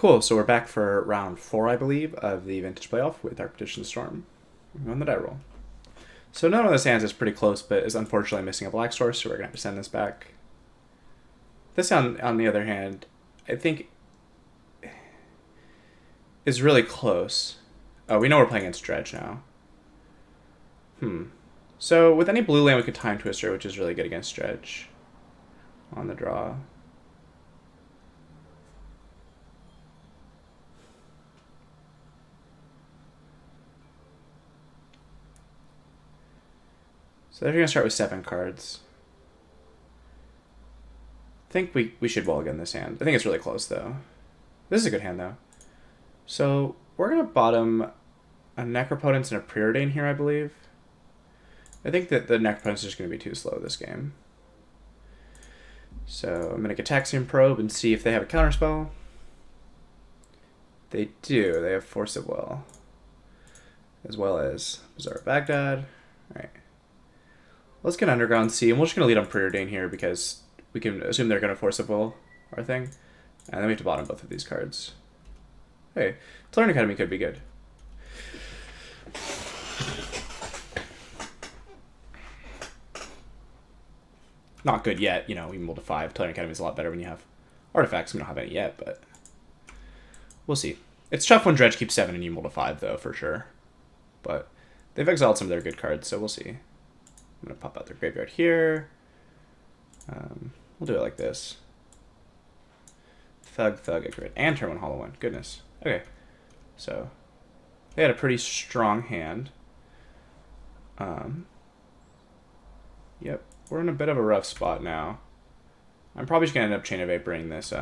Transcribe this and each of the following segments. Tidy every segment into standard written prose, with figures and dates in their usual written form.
Cool, so we're back for round 4, I believe, of the Vintage Playoff with our Petition Storm. We're on the die roll. So none of those hands is pretty close, but is unfortunately missing a black source, so we're going to have to send this back. This, on the other hand, I think is really close. Oh, we know we're playing against Dredge now. So with any blue land, we could Time Twister, which is really good against Dredge on the draw. So they're going to start with 7 cards. I think we should mulligan this hand. I think it's really close, though. This is a good hand, though. So we're going to bottom a Necropotence and a Preordain here, I believe. I think that the Necropotence is just going to be too slow this game. So I'm going to Gataxian Probe and see if they have a counterspell. They do. They have Force of Will, as well as Bazaar of Baghdad. All right. Let's get Underground Sea, and we're just going to lead on Preordain here because we can assume they're going to Force of Will our thing. And then we have to bottom both of these cards. Hey, Tolarian Academy could be good. Not good yet, you know, we rolled a 5. Tolarian Academy is a lot better when you have artifacts. We don't have any yet, but we'll see. It's tough when Dredge keeps 7 and you rolled a 5, though, for sure. But they've exiled some of their good cards, so we'll see. I'm going to pop out their graveyard here. We'll do it like this. Thug, Grid, and turn 1 Hollow One. Goodness. Okay. So, they had a pretty strong hand. Yep. We're in a bit of a rough spot now. I'm probably just going to end up Chain of Vaporing this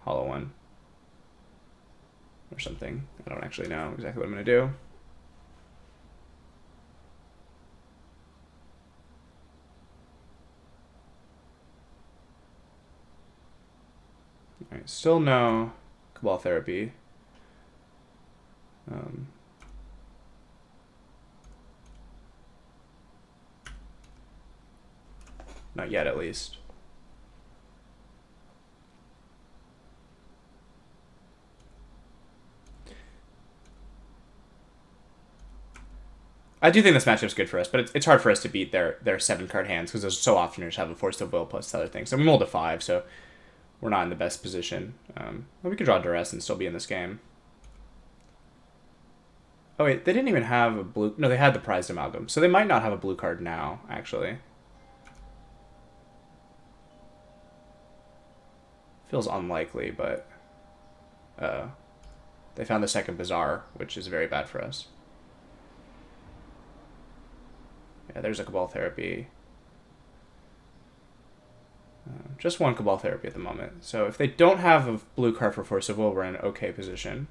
Hollow One. Or something. I don't actually know exactly what I'm going to do. Alright, still no Cabal Therapy. Not yet, at least. I do think this matchup's good for us, but it's hard for us to beat their 7-card hands because there's so often you just have a Force of Will plus other things. And we rolled a 5, so we're not in the best position. But we could draw Duress and still be in this game. Oh wait, they didn't even have a blue... No, they had the Prized Amalgam. So they might not have a blue card now, actually. Feels unlikely, but... they found the second Bazaar, which is very bad for us. Yeah, there's a Cabal Therapy. Just one Cabal Therapy at the moment. So if they don't have a blue card for Force of Will, we're in an okay position.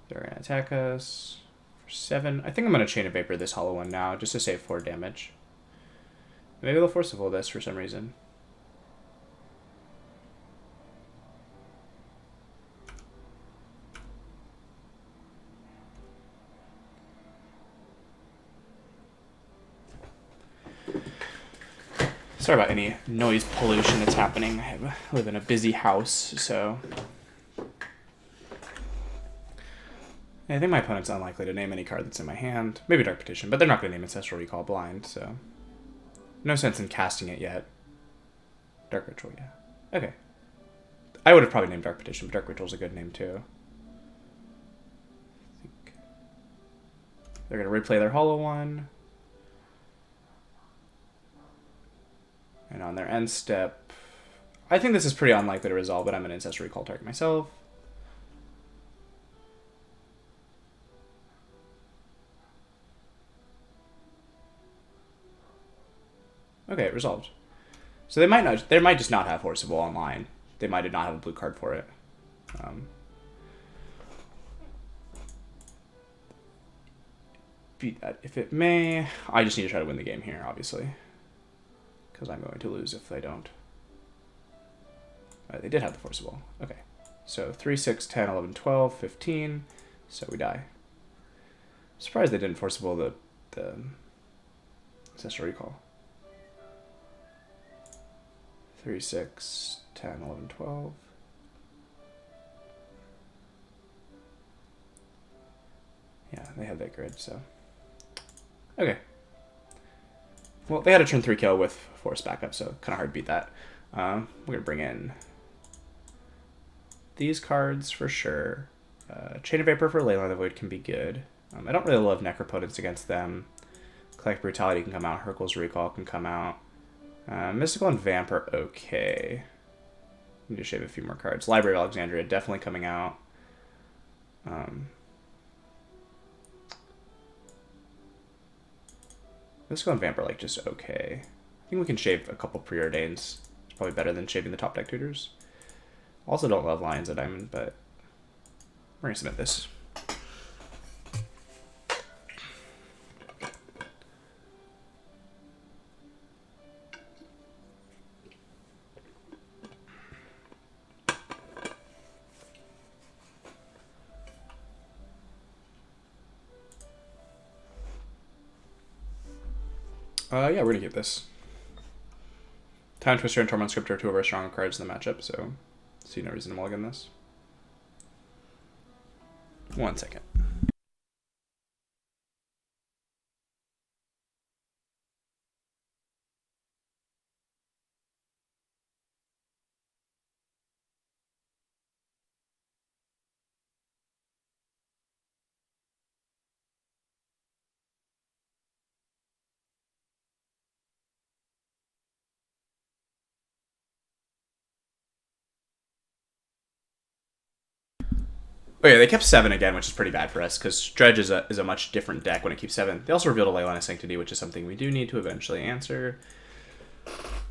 They're going to attack us for 7. I think I'm going to Chain of Vapor this Hollow One now, just to save 4 damage. Maybe they'll Force of Will this for some reason. Sorry about any noise pollution that's happening. I live in a busy house, so... I think my opponent's unlikely to name any card that's in my hand. Maybe Dark Petition, but they're not going to name Ancestral Recall blind, so... No sense in casting it yet. Dark Ritual, yeah. Okay. I would have probably named Dark Petition, but Dark Ritual's a good name, too. I think they're going to replay their Hollow One. And on their end step, I think this is pretty unlikely to resolve, but I'm an Ancestral Recall target myself. Okay, resolved. So they might just not have Force of Will online. They might not have a blue card for it. Beat that if it may. I just need to try to win the game here, obviously. Because I'm going to lose if they don't. They did have the Force of Will. Okay. So 3, 6, 10, 11, 12, 15. So we die. I'm surprised they didn't Force of Will the Ancestral Recall. 3, 6, 10, 11, 12. Yeah, they have that grid, so. Okay. Well, they had a turn 3 kill with Force backup, so kind of hard to beat that. We're going to bring in these cards for sure. Chain of Vapor for Leyline of the Void can be good. I don't really love Necropotence against them. Collective Brutality can come out. Hurkyl's Recall can come out. Mystical and Vamp are okay. Need to shave a few more cards. Library of Alexandria definitely coming out. Mystical and Vamp are like just okay. I think we can shave a couple Preordains. It's probably better than shaving the top deck tutors. Also don't love Lions of Diamond, but we're gonna submit this. Yeah, we're gonna keep this. Time Twister and Torment Script are two of our stronger cards in the matchup, so see no reason to mulligan this. 1 second. Oh yeah, they kept 7 again, which is pretty bad for us, because Dredge is a much different deck when it keeps 7. They also revealed a Leyline of Sanctity, which is something we do need to eventually answer.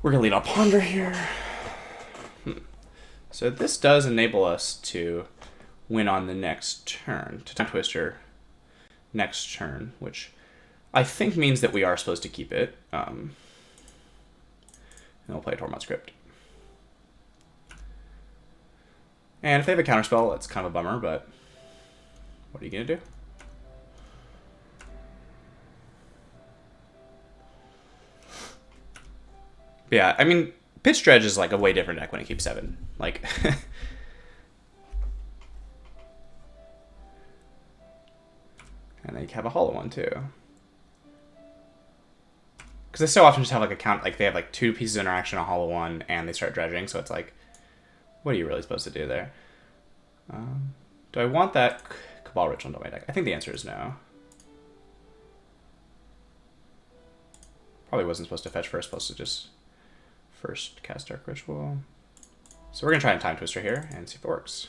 We're going to lead on Ponder here. So this does enable us to win on the next turn, to Time Twister next turn, which I think means that we are supposed to keep it. And we'll play a Torment Script. And if they have a counterspell, it's kind of a bummer, but what are you going to do? But yeah, I mean, Pitch Dredge is like a way different deck when it keeps 7. Like, and they have a hollow one too. Because they so often just have like a count, like they have like 2 pieces of interaction, a hollow one, and they start dredging, so it's like, what are you really supposed to do there? Do I want that Cabal Ritual into my deck? I think the answer is no. Probably wasn't supposed to fetch first, supposed to just first cast Dark Ritual. So we're going to try and Time Twister here and see if it works.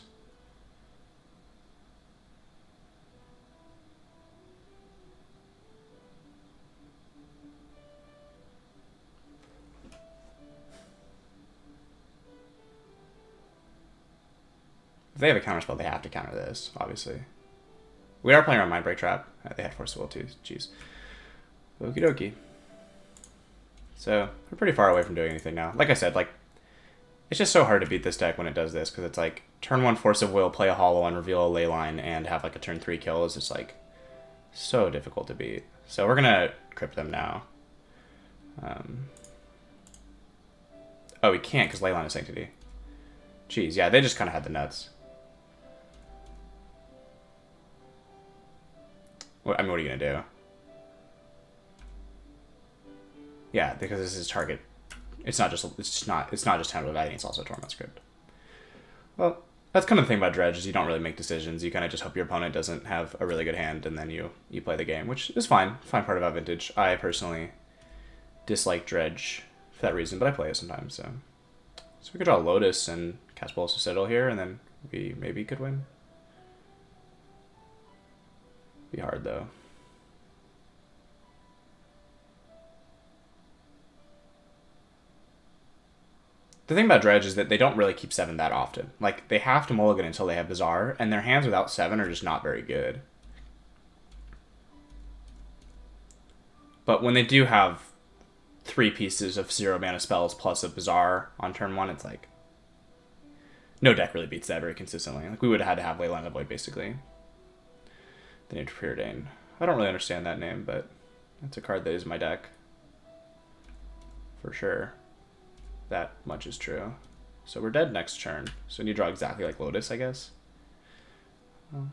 If they have a counterspell, they have to counter this, obviously. We are playing around Mindbreak Trap. They had Force of Will too. Jeez. Okie dokie. So, we're pretty far away from doing anything now. Like I said, like, it's just so hard to beat this deck when it does this, because it's like, turn 1 Force of Will, play a Hollow, and reveal a Leyline, and have like a turn 3 kill is just like, so difficult to beat. So we're gonna crypt them now. Oh, we can't, because Leyline is Sanctity. Jeez, yeah, they just kind of had the nuts. I mean, what are you gonna do? Yeah, because this is target. It's not just Temple of Agony, it's also Torment Script. Well, that's kind of the thing about Dredge, is you don't really make decisions. You kind of just hope your opponent doesn't have a really good hand, and then you play the game, which is fine. Fine part about Vintage. I personally dislike Dredge for that reason, but I play it sometimes. So we could draw Lotus and cast Bolus of Citadel here, and then we maybe could win. Be hard though. The thing about Dredge is that they don't really keep 7 that often. Like, they have to mulligan until they have Bazaar, and their hands without 7 are just not very good. But when they do have 3 pieces of 0 mana spells plus a Bazaar on turn 1, it's like, no deck really beats that very consistently. Like, we would have had to have Leyline of the Void, basically. The name Preordain. I don't really understand that name, but that's a card that is my deck. for sure. That much is true. So we're dead next turn. So we need to draw exactly like Lotus, I guess. Oh.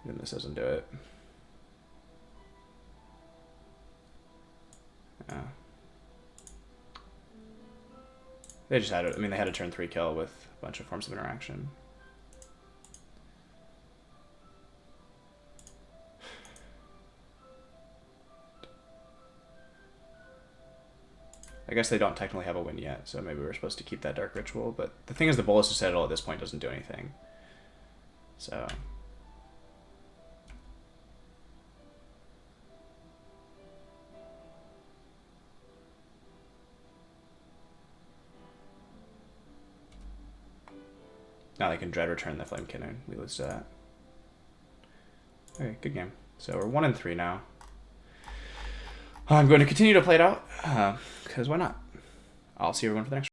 And this doesn't do it. Yeah. They just had it. I mean, they had a turn 3 kill with a bunch of forms of interaction. I guess they don't technically have a win yet, so maybe we're supposed to keep that Dark Ritual. But the thing is, the Bolus of Citadel at this point doesn't do anything. So... now they can Dread Return the Flame Cannon. We lose to that. Okay, good game. So we're 1-3 now. I'm going to continue to play it out, because why not? I'll see everyone for the next